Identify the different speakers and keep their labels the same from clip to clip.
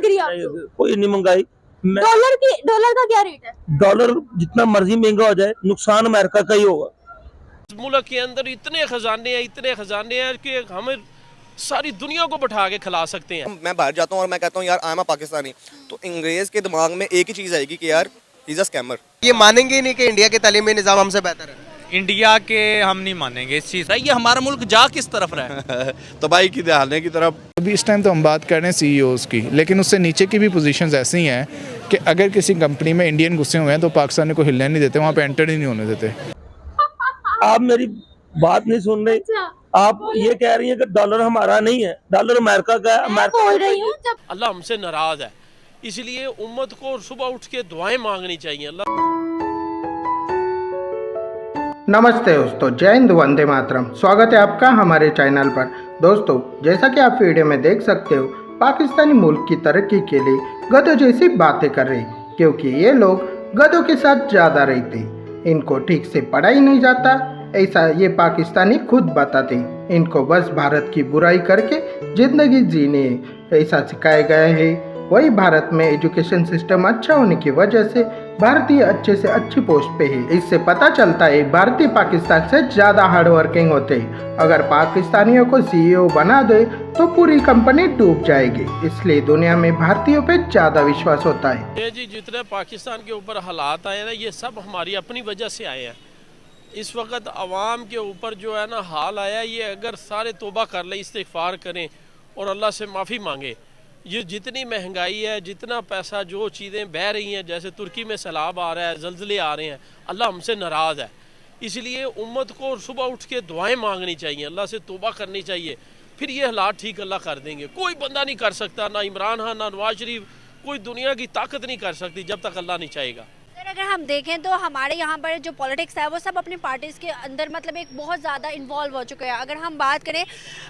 Speaker 1: लग रही है आपको?
Speaker 2: कोई नहीं महंगाई।
Speaker 1: डॉलर का क्या रेट है?
Speaker 2: डॉलर जितना मर्जी महंगा हो जाए, नुकसान अमेरिका का ही होगा।
Speaker 3: मुल्क के अंदर इतने खजाने हैं कि हमें सारी दुनिया को बैठा के खिला सकते हैं।
Speaker 4: मैं बाहर जाता हूँ और मैं कहता हूँ यार आई एम अ पाकिस्तानी, तो अंग्रेज के दिमाग में एक ही चीज़ आएगी कि यार ही इज अ स्कैमर।
Speaker 5: ये मानेंगे ही नहीं कि इंडिया के तालीमी निज़ाम हमसे बेहतर है।
Speaker 6: इंडिया के हम नहीं मानेंगे इस चीज़। ये हमारा मुल्क जा किस तरफ रहा है?
Speaker 4: तबाही की दहाने की तरफ।
Speaker 7: अभी इस टाइम तो हम बात कर रहे हैं सीईओज़ की, लेकिन उससे नीचे की भी पोजीशंस ऐसी हैं कि अगर किसी कंपनी में इंडियन घुसे हुए हैं तो पाकिस्तानी को हिलने नहीं देते, वहाँ पे एंटर ही नहीं होने देते।
Speaker 2: आप मेरी बात नहीं सुन रहे। आप ये कह रही हैं कि डॉलर हमारा नहीं है, डॉलर अमेरिका का है। अमेरिका
Speaker 1: बोल रही हूँ जब
Speaker 3: अल्लाह हमसे नाराज है, इसलिए उम्मत को सुबह उठ के दुआएं मांगनी चाहिए। अल्लाह
Speaker 8: नमस्ते दोस्तों, जय हिंद, वंदे मातरम। स्वागत है आपका हमारे चैनल पर। दोस्तों, जैसा कि आप वीडियो में देख सकते हो, पाकिस्तानी मुल्क की तरक्की के लिए गधों जैसी बातें कर रहे, क्योंकि ये लोग गधों के साथ ज़्यादा रहते, इनको ठीक से पढ़ा ही नहीं जाता, ऐसा ये पाकिस्तानी खुद बताते। इनको बस भारत की बुराई करके ज़िंदगी जीनी है, ऐसा सिखाया गया है। वही भारत में एजुकेशन सिस्टम अच्छा होने की वजह से भारतीय अच्छे से अच्छी पोस्ट पे है। इससे पता चलता है भारतीय पाकिस्तान से ज़्यादा हार्ड वर्किंग होते हैं। अगर पाकिस्तानियों को सीईओ बना दे तो पूरी कंपनी डूब जाएगी, इसलिए दुनिया में भारतीयों पे ज़्यादा विश्वास होता है।
Speaker 3: ये जी जितने पाकिस्तान के ऊपर हालात आए ना, ये सब हमारी अपनी वजह से आए हैं। इस वक्त आवाम के ऊपर जो है ना हाल आया, ये अगर सारे तौबा कर लें, इस्तिग़फ़ार करें और अल्लाह से माफ़ी मांगे, ये जितनी महंगाई है, जितना पैसा, जो चीज़ें बह रही हैं, जैसे तुर्की में सैलाब आ रहा है, ज़लज़ले आ रहे हैं, अल्लाह हमसे नाराज़ है। इसलिए उम्मत को सुबह उठ के दुआएं मांगनी चाहिए, अल्लाह से तौबा करनी चाहिए, फिर ये हालात ठीक अल्लाह कर देंगे। कोई बंदा नहीं कर सकता, ना इमरान खान, ना नवाज शरीफ, कोई दुनिया की ताकत नहीं कर सकती जब तक अल्लाह नहीं चाहेगा।
Speaker 1: अगर हम देखें तो हमारे यहाँ पर जो पॉलिटिक्स है वो सब अपनी पार्टीज़ के अंदर मतलब एक बहुत ज़्यादा इन्वॉल्व हो चुके हैं। अगर हम बात करें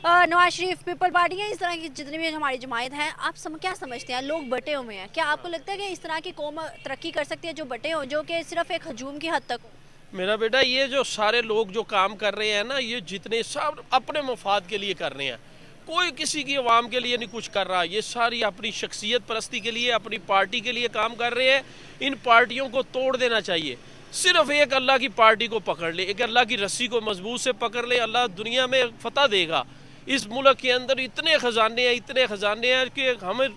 Speaker 1: नवाज शरीफ, पीपल पार्टी है, इस तरह की जितनी भी हमारी जमायत हैं, आप क्या समझते हैं? लोग बटे हुए हैं, क्या आपको लगता है कि इस तरह की कौम तरक्की कर सकती है जो बटे हों, जो कि सिर्फ एक हजूम की हद तक हो?
Speaker 3: मेरा बेटा, ये जो सारे लोग जो काम कर रहे हैं ना, ये जितने सब अपने मफाद के लिए कर रहे हैं, कोई किसी की आवाम के लिए नहीं कुछ कर रहा। ये सारी अपनी शख्सियत परस्ती के लिए, अपनी पार्टी के लिए काम कर रहे हैं। इन पार्टियों को तोड़ देना चाहिए। सिर्फ एक अल्लाह की पार्टी को पकड़ ले, एक अल्लाह की रस्सी को मजबूत से पकड़ ले, अल्लाह दुनिया में फतह देगा। इस मुल्क के अंदर इतने खजाने हैं कि हमें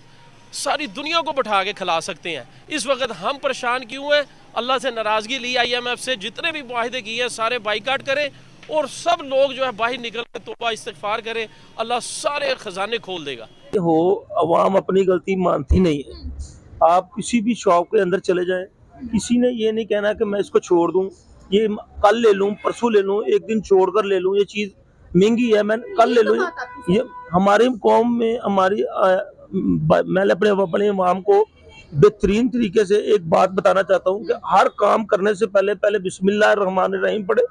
Speaker 3: सारी दुनिया को बैठा के खिला सकते हैं। इस वक्त हम परेशान क्यों हैं? अल्लाह से नाराज़गी ली, IMF से जितने भी मुआहदे किए हैं सारे बाइकाट करें और सब लोग जो है बाहर निकल कर तौबा इस्तिग़फ़ार करें, अल्लाह सारे खजाने खोल देगा।
Speaker 2: हो अवाम अपनी गलती मानती नहीं है। आप किसी भी शॉप के अंदर चले जाएं, किसी ने ये नहीं कहना कि मैं इसको छोड़ दूं, ये कल ले लूं, परसों ले लूं, एक दिन छोड़ कर ले लूं, ये चीज़ महंगी है, मैं कल ले लूं। ये हमारी कौम में मैं अपने अवाम को बेहतरीन तरीके से एक बात बताना चाहता हूँ कि हर काम करने से पहले बिस्मिल्लाहिर्रहमानिर्रहीम पढ़े,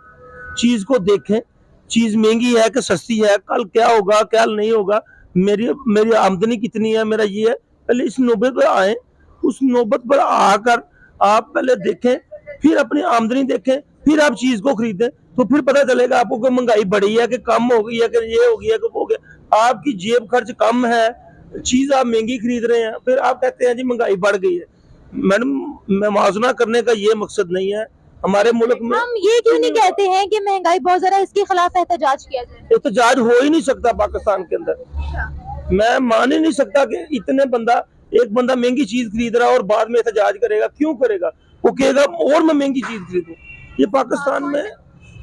Speaker 2: चीज़ को देखें, चीज़ महंगी है कि सस्ती है, कल क्या होगा क्या नहीं होगा, मेरी आमदनी कितनी है, मेरा ये है। पहले इस नौबत पर आए, उस नौबत पर आकर आप पहले देखें, फिर अपनी आमदनी देखें, फिर आप चीज़ को खरीदें, तो फिर पता चलेगा आपको कि महंगाई बढ़ी है कि कम हो गई है कि ये हो गया कि वो हो गया। आपकी जेब खर्च कम है, चीज़ आप महंगी खरीद रहे हैं, फिर आप कहते हैं जी महंगाई बढ़ गई है। मैडम, मुआवजा करने का ये मकसद नहीं है हमारे मुल्क में।
Speaker 1: हम ये क्यों नहीं कहते हैं कि महंगाई बहुत ज़्यादा, इसके खिलाफ एहतजाज किया जाए?
Speaker 2: एहतजाज हो ही नहीं सकता पाकिस्तान के अंदर। मैं मान ही नहीं सकता कि एक बंदा महंगी चीज खरीद रहा है और बाद में एहतजाज करेगा। क्यों करेगा? वो कहेगा और मैं महंगी चीज खरीदूं। ये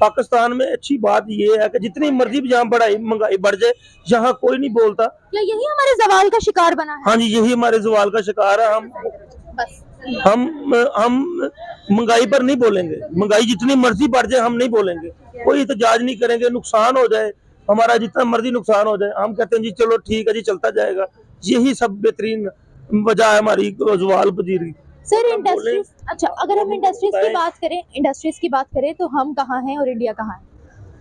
Speaker 2: पाकिस्तान में अच्छी बात ये है कि जितनी मर्जी जहाँ महंगाई बढ़ जाए, यहाँ कोई नहीं बोलता।
Speaker 1: क्या यही हमारे जवाल का शिकार बना है?
Speaker 2: हाँ जी, यही हमारे जवाल का शिकार है। हम महंगाई पर नहीं बोलेंगे, महंगाई जितनी मर्जी बढ़ जाए हम नहीं बोलेंगे, कोई एहतजाज नहीं करेंगे। नुकसान हो जाए हमारा, जितना मर्जी नुकसान हो जाए, हम कहते हैं जी चलो ठीक है जी, चलता जाएगा। यही सब बेहतरीन वजह है हमारी जवाल पजीर की।
Speaker 1: सर, इंडस्ट्रीज, अच्छा अगर हम इंडस्ट्रीज की बात करें तो हम कहाँ हैं और इंडिया कहाँ है?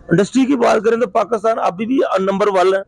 Speaker 2: इंडस्ट्री की बात करें तो पाकिस्तान अभी भी नंबर 1 है।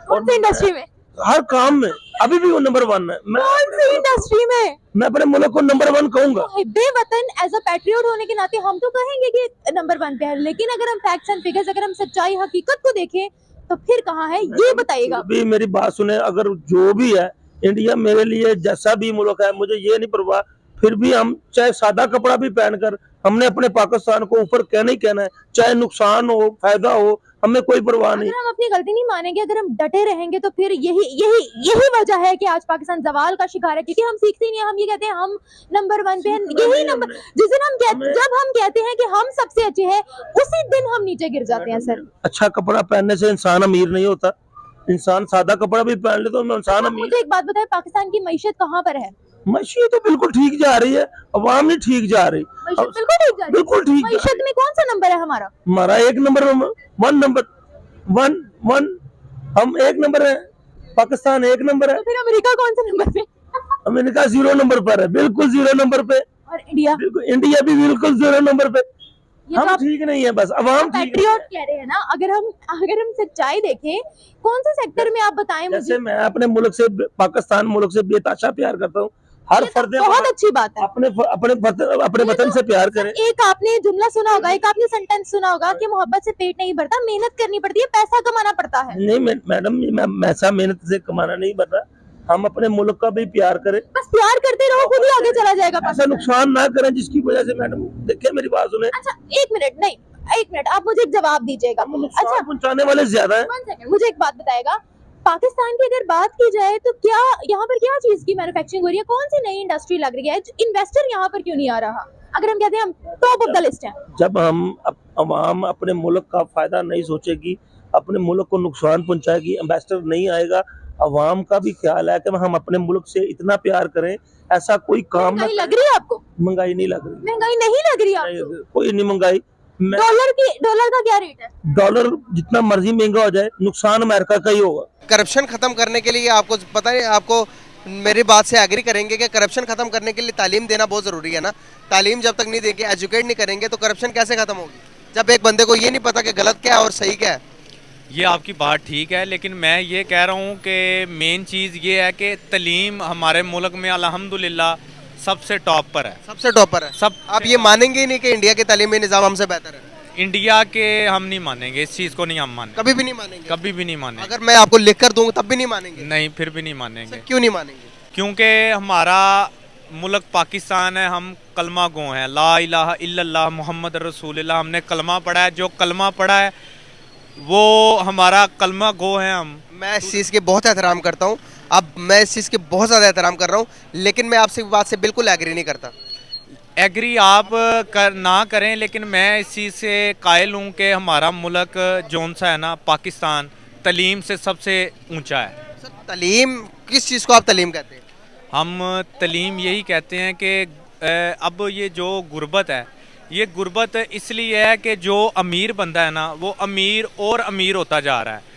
Speaker 1: कौन सी इंडस्ट्री में?
Speaker 2: हर काम में अभी भी वो नंबर 1 है।
Speaker 1: कौन सी इंडस्ट्री में?
Speaker 2: मैं अपने मुल्क को नंबर 1 कहूंगा।
Speaker 1: बेवतन एज अ पैट्रियट होने के नाते हम तो कहेंगे कि नंबर 1 पे है, लेकिन अगर हम फैक्ट्स एंड फिगर्स, अगर हम सच्चाई हकीकत को देखें तो फिर कहाँ है, ये बताइएगा।
Speaker 2: मेरी बात सुने, अगर जो भी है इंडिया मेरे लिए जैसा भी मुल्क है मुझे ये नहीं परवाह, फिर भी हम चाहे सादा कपड़ा भी पहनकर हमने अपने पाकिस्तान को ऊपर कहना ही कहना है, चाहे नुकसान हो फायदा हो, हमें कोई परवाह नहीं।
Speaker 9: अगर हम अपनी गलती नहीं मानेंगे, अगर हम डटे रहेंगे तो फिर यही यही यही वजह है कि आज पाकिस्तान जवाल का शिकार है, क्योंकि हम सीखते ही नहीं। हम ये कहते हैं हम नंबर 1 पे हैं, यही नंबर जिस दिन जब हम कहते हैं कि हम सबसे अच्छे हैं, उसी दिन हम नीचे गिर जाते हैं सर।
Speaker 2: अच्छा कपड़ा पहनने से इंसान अमीर नहीं होता, इंसान सादा कपड़ा भी पहन ले तो इंसान अमीर।
Speaker 9: मुझे एक बात बताए, पाकिस्तान की मैशत कहाँ पर है?
Speaker 2: मैशत तो बिल्कुल ठीक जा रही है, अवाम नहीं ठीक जा रही।
Speaker 9: मैशत बिल्कुल ठीक जा रही है।
Speaker 2: बिल्कुल ठीक।
Speaker 9: मैशत में कौन सा नंबर है हमारा?
Speaker 2: हमारा 1 नंबर, 1 हम 1 नंबर है, पाकिस्तान 1 नंबर है।
Speaker 9: तो फिर अमेरिका कौन सा नंबर पे?
Speaker 2: अमेरिका 0 नंबर पर है, बिल्कुल 0 नंबर पे।
Speaker 9: और इंडिया?
Speaker 2: इंडिया भी बिल्कुल 0 नंबर पे।
Speaker 9: ये
Speaker 2: हम
Speaker 9: तो
Speaker 2: ठीक नहीं है, बस अवाम ठीक
Speaker 9: पैट्रियट कह रहे हैं ना। अगर हम सच्चाई देखें, कौन से सेक्टर में आप बताएं मुझे?
Speaker 2: जैसे मैं अपने मुल्क से, पाकिस्तान मुल्क से बेताशा प्यार करता हूँ। हर फर्द
Speaker 9: बहुत अच्छी बात है।
Speaker 2: अपने वतन से प्यार करे।
Speaker 9: एक आपने जुमला सुना होगा, एक आपने सेंटेंस सुना होगा कि मोहब्बत से पेट नहीं भरता, मेहनत करनी पड़ती है, पैसा कमाना पड़ता है।
Speaker 2: नहीं मैडम, ऐसा मेहनत से कमाना नहीं पड़ता। हम अपने मुल्क का भी प्यार करें,
Speaker 9: बस प्यार करते रहो, खुद ही आगे चला जाएगा।
Speaker 2: ऐसा नुकसान ना करें जिसकी वजह से। मैडम देखिए मेरी बात सुने।
Speaker 9: अच्छा एक मिनट आप मुझे एक जवाब दीजिएगा। अच्छा
Speaker 2: पहुंचाने वाले ज्यादा है।
Speaker 9: 1 सेकंड, मुझे एक बात बताएगा, पाकिस्तान की अगर बात की जाए तो क्या यहाँ पर क्या चीज की मैन्युफैक्चरिंग हो रही है? कौन सी नई इंडस्ट्री लग रही है? इन्वेस्टर यहाँ पर क्यों नहीं आ रहा? अगर हम कहते हैं हम टॉप ऑफ द लिस्ट हैं।
Speaker 2: जब हम अवाम अपने मुल्क का फायदा नहीं सोचेगी, अपने मुल्क को नुकसान पहुंचाएगी, इन्वेस्टर नहीं आएगा, अवाम का भी ख्याल है कि हम अपने मुल्क से इतना प्यार करें, ऐसा कोई काम
Speaker 9: महंगाई लग रही है आपको?
Speaker 2: महंगाई नहीं लग रही।
Speaker 9: महंगाई नहीं लग रही आपको?
Speaker 2: कोई नहीं महंगाई।
Speaker 9: डॉलर का क्या रेट है?
Speaker 2: डॉलर जितना मर्जी महंगा हो जाए, नुकसान अमेरिका का ही होगा।
Speaker 5: करप्शन खत्म करने के लिए आपको पता है, आपको मेरी बात से एग्री करेंगे कि करप्शन खत्म करने के लिए तालीम देना बहुत ज़रूरी है ना। तालीम जब तक नहीं देंगे, एजुकेट नहीं करेंगे तो करप्शन कैसे खत्म होगी, जब एक बंदे को ये नहीं पता कि गलत क्या है और सही क्या है।
Speaker 6: ये आपकी बात ठीक है, लेकिन मैं ये कह रहा हूँ कि मेन चीज़ ये है कि तालीम हमारे मुल्क में अल्हम्दुलिल्लाह सबसे टॉप पर है।
Speaker 5: सबसे टॉप पर है।
Speaker 6: सब
Speaker 5: आप ये मानेंगे ही नहीं कि इंडिया के तालीमी निज़ाम हमसे बेहतर है?
Speaker 6: इंडिया के हम नहीं मानेंगे, इस चीज़ को नहीं हम मानेंगे,
Speaker 5: कभी भी नहीं मानेंगे।
Speaker 6: कभी भी नहीं मानेंगे।
Speaker 5: अगर मैं आपको लिख कर दूंगा तब भी नहीं मानेंगे?
Speaker 6: नहीं, फिर भी नहीं मानेंगे।
Speaker 5: सर, क्यों नहीं मानेंगे?
Speaker 6: क्योंकि हमारा मुल्क पाकिस्तान है, हम कलमा गो हैं, ला इलाहा इल्लल्लाह मुहम्मद रसूलुल्लाह। हमने कलमा पढ़ा है, जो कलमा पढ़ा है वो हमारा कलमा गो है। हम
Speaker 5: मैं इस चीज़ के बहुत एहतराम करता हूँ, अब मैं इस चीज़ के बहुत ज़्यादा एहतराम कर रहा हूँ, लेकिन मैं आपसे बात से बिल्कुल एग्री नहीं करता।
Speaker 6: एग्री आप ना करें, लेकिन मैं इस चीज़ से कायल हूँ कि हमारा मुल्क जौन सा है ना, पाकिस्तान तलीम से सबसे ऊंचा है।
Speaker 5: सर तलीम, किस चीज़ को आप तलीम कहते हैं?
Speaker 6: हम तलीम यही कहते हैं कि अब ये जो गुर्बत है, ये गुर्बत इसलिए है कि जो अमीर बंदा है ना, वो अमीर और अमीर होता जा रहा है।